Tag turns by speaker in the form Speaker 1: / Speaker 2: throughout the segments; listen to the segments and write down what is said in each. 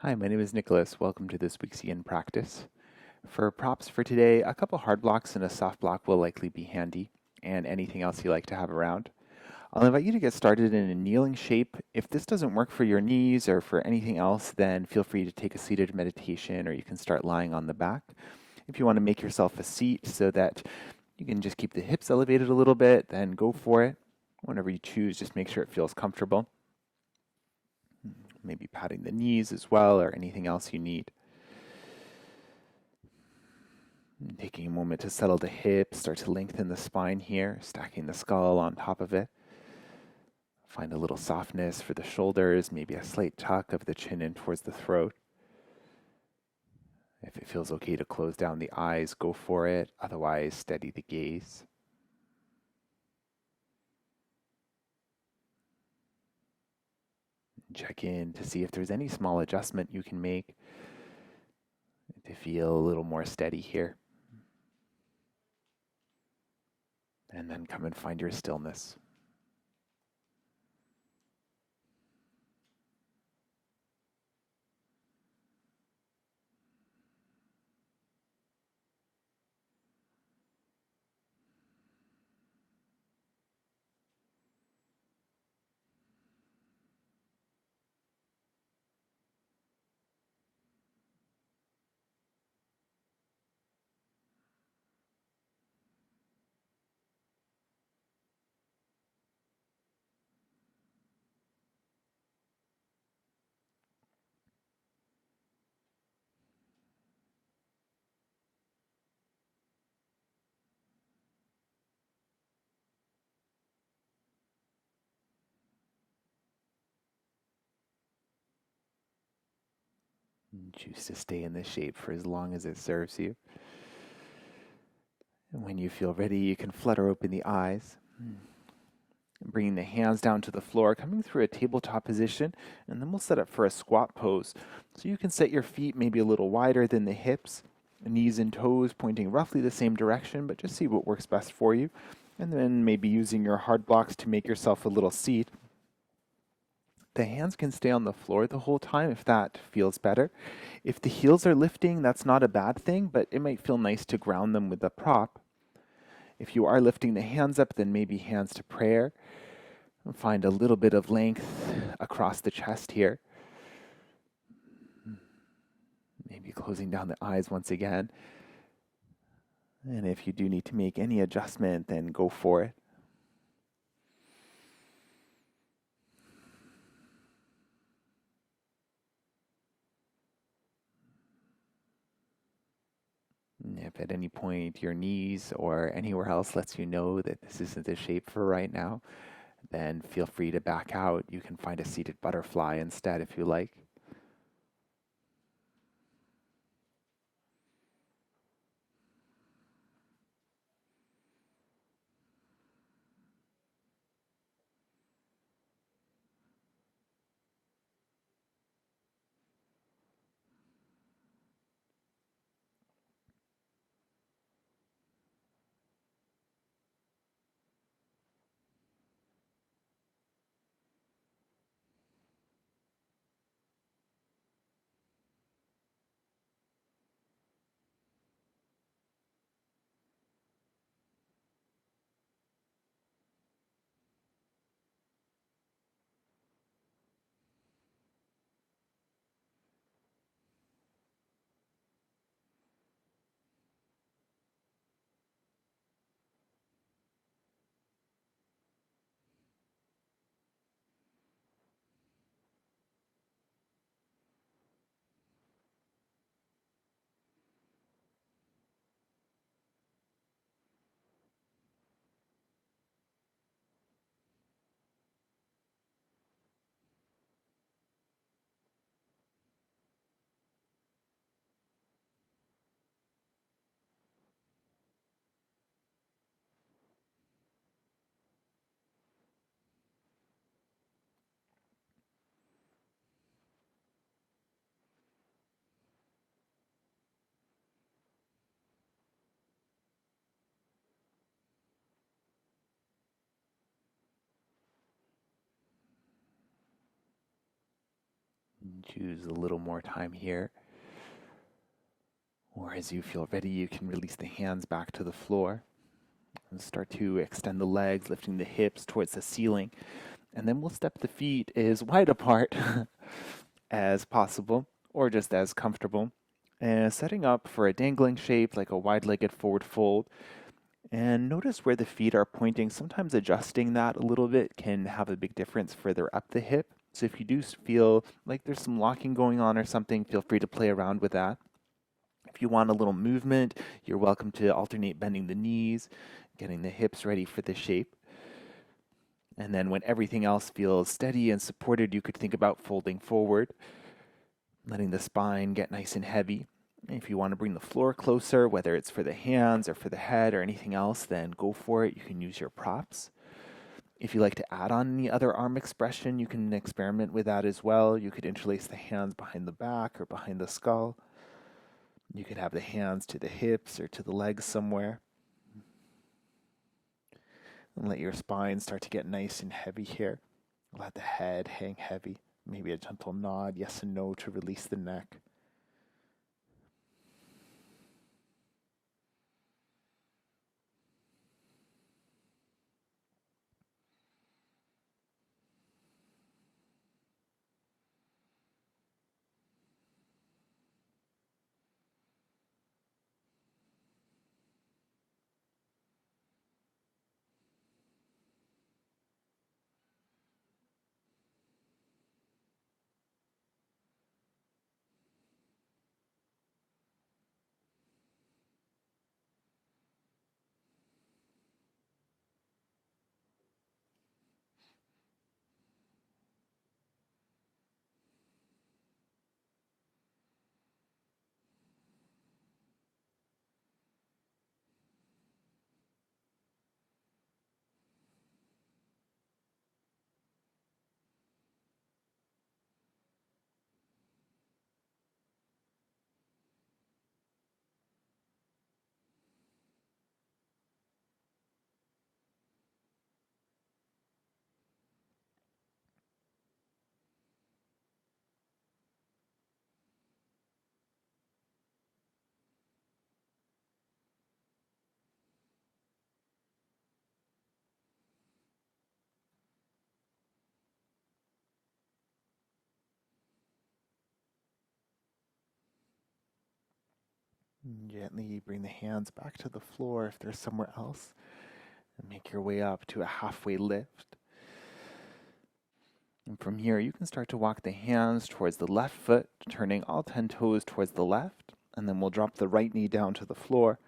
Speaker 1: Hi, my name is Nicholas. Welcome to this week's Yin practice. For props for today, a couple hard blocks and a soft block will likely be handy, and anything else you like to have around. I'll invite you to get started in a kneeling shape. If this doesn't work for your knees or for anything else, then feel free to take a seated meditation or you can start lying on the back. If you want to make yourself a seat so that you can just keep the hips elevated a little bit, then go for it. Whenever you choose, just make sure it feels comfortable. Maybe patting the knees as well or anything else you need. Taking a moment to settle the hips, start to lengthen the spine here, stacking the skull on top of it. Find a little softness for the shoulders, maybe a slight tuck of the chin in towards the throat. If it feels okay to close down the eyes, go for it. Otherwise, steady the gaze. Check in to see if there's any small adjustment you can make to feel a little more steady here. And then come and find your stillness. And choose to stay in this shape for as long as it serves you. And when you feel ready, you can flutter open the eyes. Bringing the hands down to the floor, coming through a tabletop position, and then we'll set up for a squat pose. So you can set your feet maybe a little wider than the hips, knees and toes pointing roughly the same direction, but just see what works best for you. And then maybe using your hard blocks to make yourself a little seat. The hands can stay on the floor the whole time if that feels better. If the heels are lifting, that's not a bad thing, but it might feel nice to ground them with a prop. If you are lifting the hands up, then maybe hands to prayer. Find a little bit of length across the chest here. Maybe closing down the eyes once again. And if you do need to make any adjustment, then go for it. And if at any point your knees or anywhere else lets you know that this isn't the shape for right now, then feel free to back out. You can find a seated butterfly instead if you like. Choose a little more time here. Or as you feel ready, you can release the hands back to the floor and start to extend the legs, lifting the hips towards the ceiling. And then we'll step the feet as wide apart as possible, or just as comfortable. And setting up for a dangling shape like a wide-legged forward fold. And notice where the feet are pointing. Sometimes adjusting that a little bit can have a big difference further up the hip. So if you do feel like there's some locking going on or something, feel free to play around with that. If you want a little movement, you're welcome to alternate bending the knees, getting the hips ready for the shape. And then when everything else feels steady and supported, you could think about folding forward, letting the spine get nice and heavy. If you want to bring the floor closer, whether it's for the hands or for the head or anything else, then go for it. You can use your props. If you like to add on any other arm expression, you can experiment with that as well. You could interlace the hands behind the back or behind the skull. You could have the hands to the hips or to the legs somewhere. And let your spine start to get nice and heavy here. Let the head hang heavy. Maybe a gentle nod, yes and no, to release the neck. Gently bring the hands back to the floor if there's somewhere else, and make your way up to a halfway lift. And from here, you can start to walk the hands towards the left foot, turning all 10 toes towards the left, and then we'll drop the right knee down to the floor.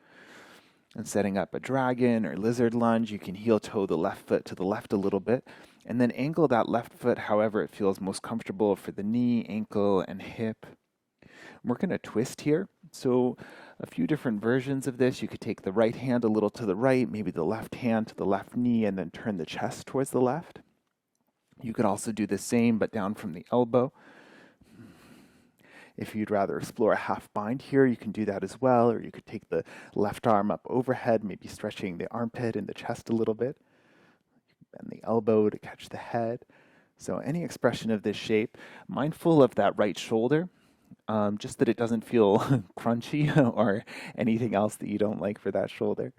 Speaker 1: And setting up a dragon or lizard lunge, you can heel toe the left foot to the left a little bit, and then angle that left foot however it feels most comfortable for the knee, ankle, and hip. We're going to twist here. So a few different versions of this. You could take the right hand a little to the right, maybe the left hand to the left knee, and then turn the chest towards the left. You could also do the same, but down from the elbow. If you'd rather explore a half bind here, you can do that as well, or you could take the left arm up overhead, maybe stretching the armpit and the chest a little bit. Bend the elbow to catch the head. So any expression of this shape, mindful of that right shoulder, just that it doesn't feel crunchy or anything else that you don't like for that shoulder.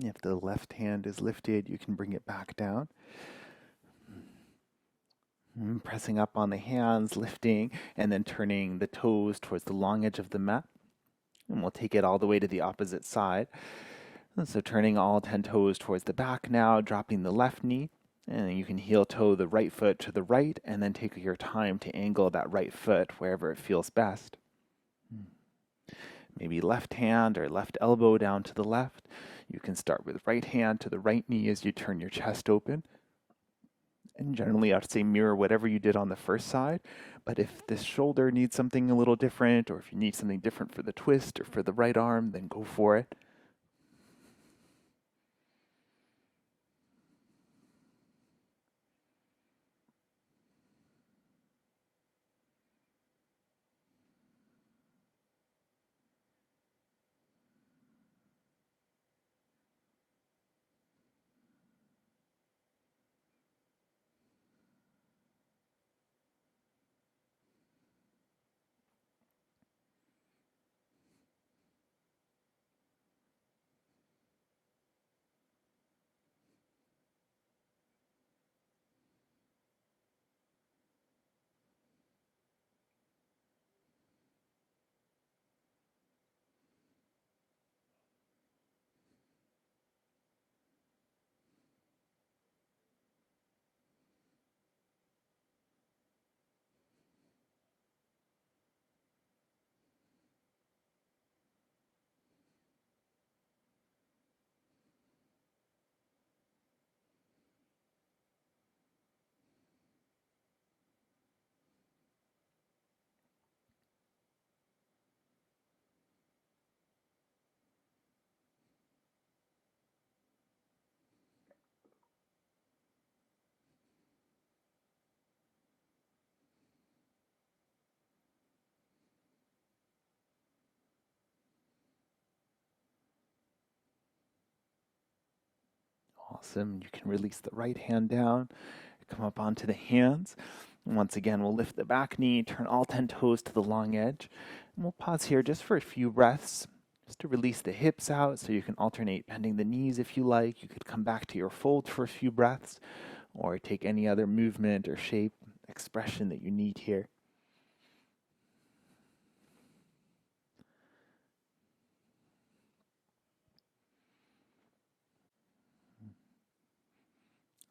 Speaker 1: If the left hand is lifted, you can bring it back down. Pressing up on the hands, lifting, and then turning the toes towards the long edge of the mat. And we'll take it all the way to the opposite side. And so turning all 10 toes towards the back now, dropping the left knee. And you can heel toe the right foot to the right, and then take your time to angle that right foot wherever it feels best. Maybe left hand or left elbow down to the left. You can start with right hand to the right knee as you turn your chest open. And generally, I'd say mirror whatever you did on the first side. But if this shoulder needs something a little different, or if you need something different for the twist or for the right arm, then go for it. Awesome. You can release the right hand down, come up onto the hands. Once again, we'll lift the back knee, turn all 10 toes to the long edge. And we'll pause here just for a few breaths, just to release the hips out so you can alternate bending the knees if you like. You could come back to your fold for a few breaths, or take any other movement or shape, expression that you need here.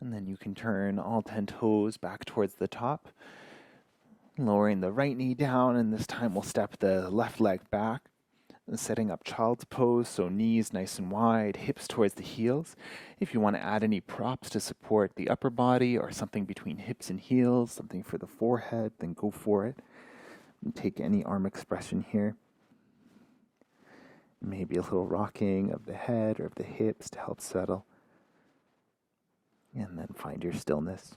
Speaker 1: And then you can turn all 10 toes back towards the top, lowering the right knee down, and this time we'll step the left leg back, and setting up child's pose, so knees nice and wide, hips towards the heels. If you want to add any props to support the upper body or something between hips and heels, something for the forehead, then go for it. And take any arm expression here. Maybe a little rocking of the head or of the hips to help settle. And then find your stillness.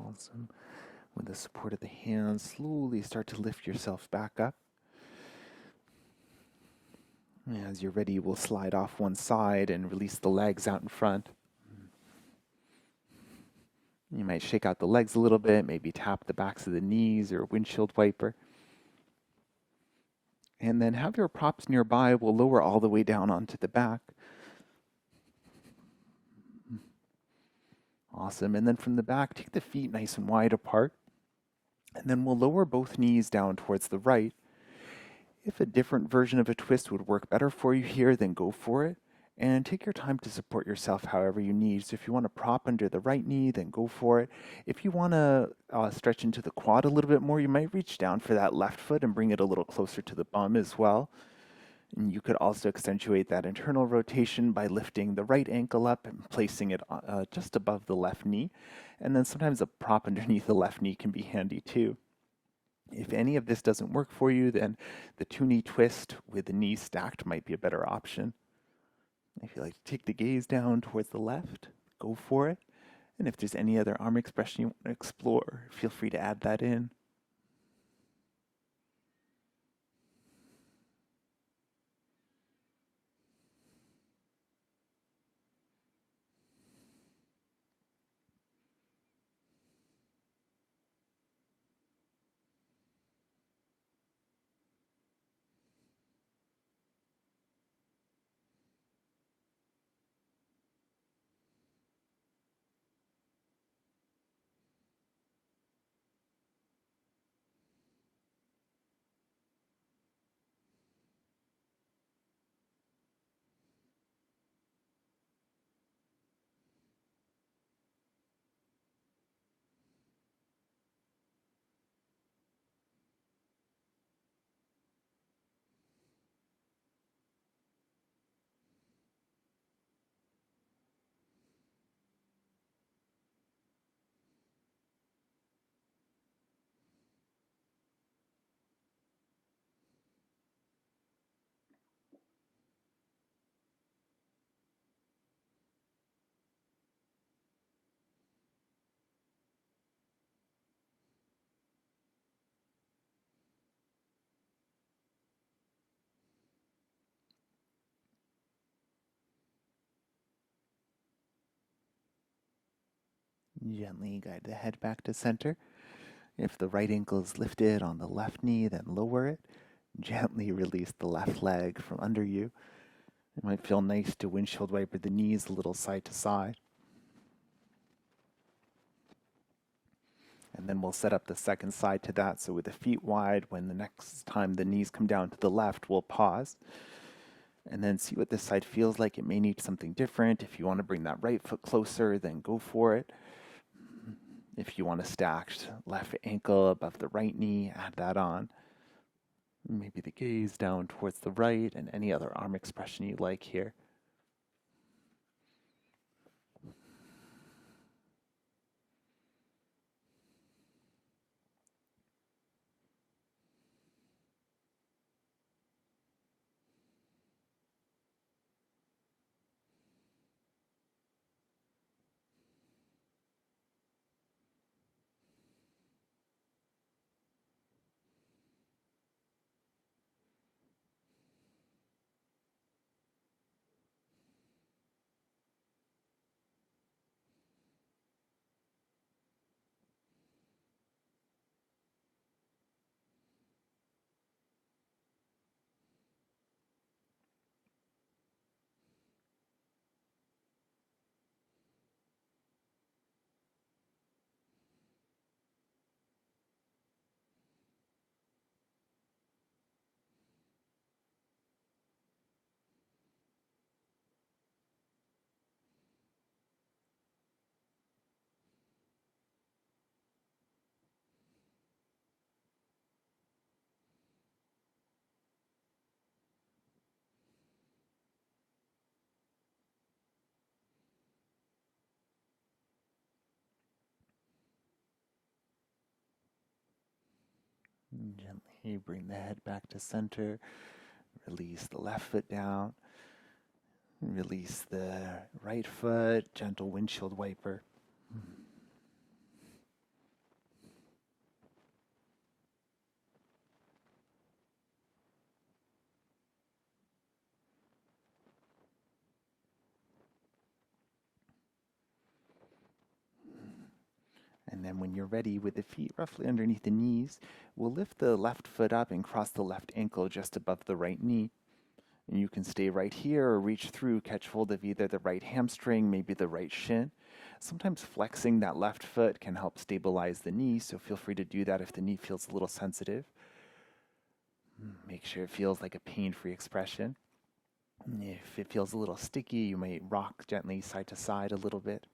Speaker 1: Awesome. With the support of the hands, slowly start to lift yourself back up. As you're ready, we'll slide off one side and release the legs out in front. You might shake out the legs a little bit, maybe tap the backs of the knees or a windshield wiper. And then have your props nearby. We'll lower all the way down onto the back. Awesome. And then from the back, take the feet nice and wide apart. And then we'll lower both knees down towards the right. If a different version of a twist would work better for you here, then go for it. And take your time to support yourself however you need. So if you want to prop under the right knee, then go for it. If you want to stretch into the quad a little bit more, you might reach down for that left foot and bring it a little closer to the bum as well. And you could also accentuate that internal rotation by lifting the right ankle up and placing it just above the left knee. And then sometimes a prop underneath the left knee can be handy too. If any of this doesn't work for you, then the two-knee twist with the knees stacked might be a better option. If you like to take the gaze down towards the left, go for it. And if there's any other arm expression you want to explore, feel free to add that in. Gently guide the head back to center. If the right ankle is lifted on the left knee, then lower it. Gently release the left leg from under you. It might feel nice to windshield wiper the knees a little side to side. And then we'll set up the second side to that. So with the feet wide, when the next time the knees come down to the left, we'll pause. And then see what this side feels like. It may need something different. If you want to bring that right foot closer, then go for it. If you want to stack left ankle above the right knee, add that on. Maybe the gaze down towards the right and any other arm expression you like here. Gently bring the head back to center. Release the left foot down. Release the right foot. Gentle windshield wiper. then when you're ready, with the feet roughly underneath the knees, we'll lift the left foot up and cross the left ankle just above the right knee. And you can stay right here or reach through, catch hold of either the right hamstring, maybe the right shin. Sometimes flexing that left foot can help stabilize the knee, so feel free to do that if the knee feels a little sensitive. Make sure it feels like a pain-free expression. If it feels a little sticky, you might rock gently side to side a little bit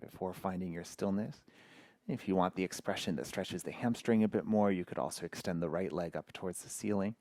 Speaker 1: before finding your stillness. If you want the expression that stretches the hamstring a bit more, you could also extend the right leg up towards the ceiling.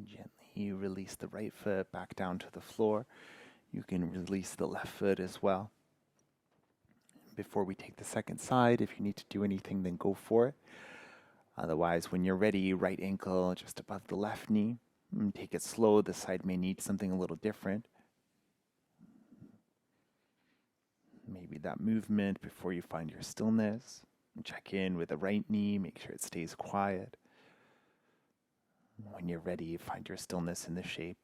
Speaker 1: Gently release the right foot back down to the floor. You can release the left foot as well. Before we take the second side, if you need to do anything, then go for it. Otherwise, when you're ready, right ankle just above the left knee. Take it slow. The side may need something a little different. Maybe that movement before you find your stillness. Check in with the right knee. Make sure it stays quiet. When you're ready, find your stillness in the shape.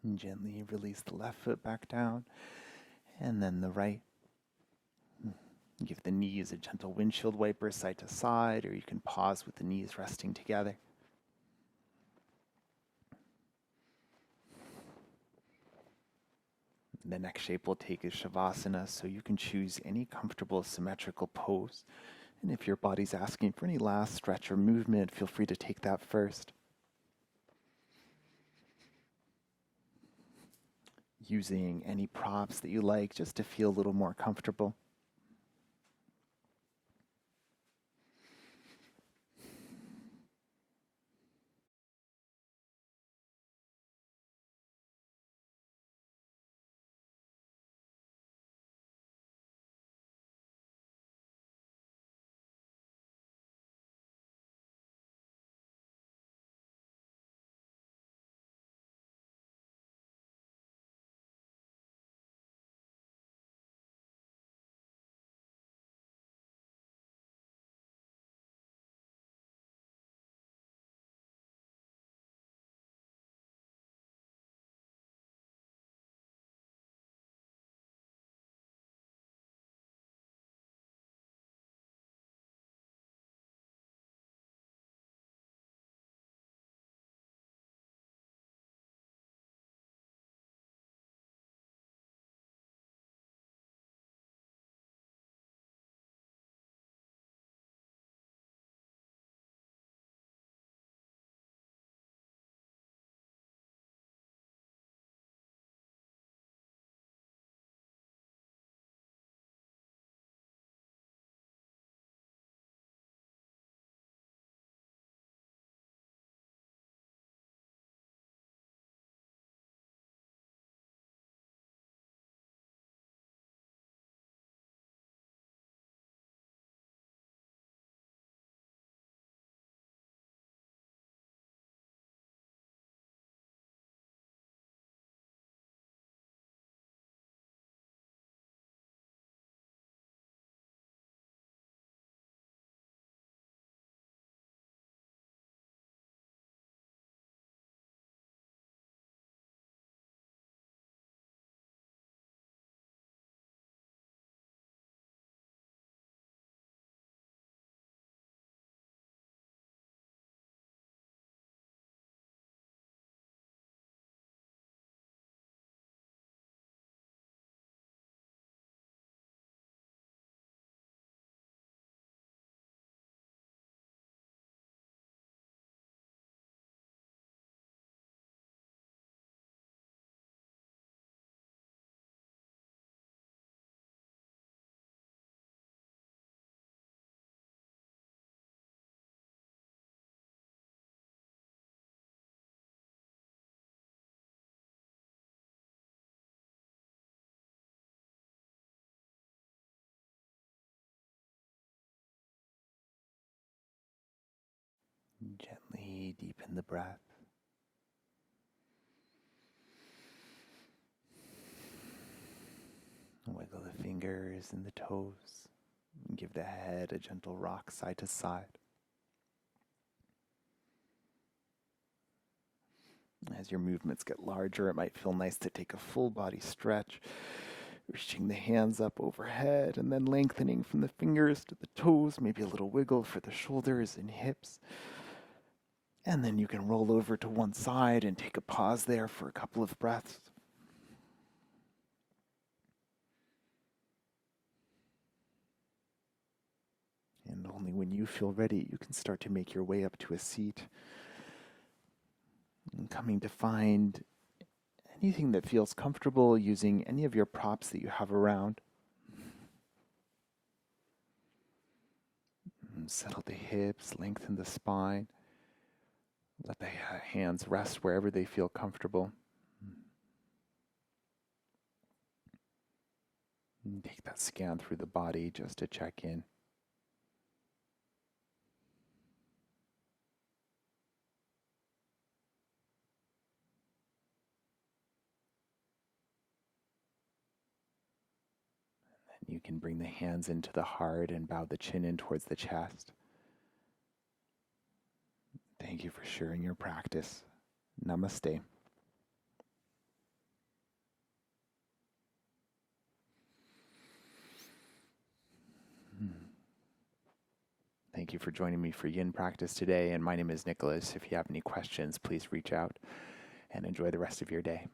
Speaker 1: And gently release the left foot back down, and then the right. Give the knees a gentle windshield wiper side to side, or you can pause with the knees resting together. The next shape we'll take is Shavasana, so you can choose any comfortable symmetrical pose. And if your body's asking for any last stretch or movement, feel free to take that first. Using any props that you like just to feel a little more comfortable. Gently deepen the breath. Wiggle the fingers and the toes. Give the head a gentle rock side to side. As your movements get larger, it might feel nice to take a full body stretch, reaching the hands up overhead and then lengthening from the fingers to the toes, maybe a little wiggle for the shoulders and hips. And then you can roll over to one side and take a pause there for a couple of breaths. And only when you feel ready, you can start to make your way up to a seat. And coming to find anything that feels comfortable using any of your props that you have around. And settle the hips, lengthen the spine. Let the hands rest wherever they feel comfortable. And take that scan through the body just to check in. And you can bring the hands into the heart and bow the chin in towards the chest. Thank you for sharing your practice. Namaste. Thank you for joining me for Yin practice today, and my name is Nicholas. If you have any questions, please reach out and enjoy the rest of your day.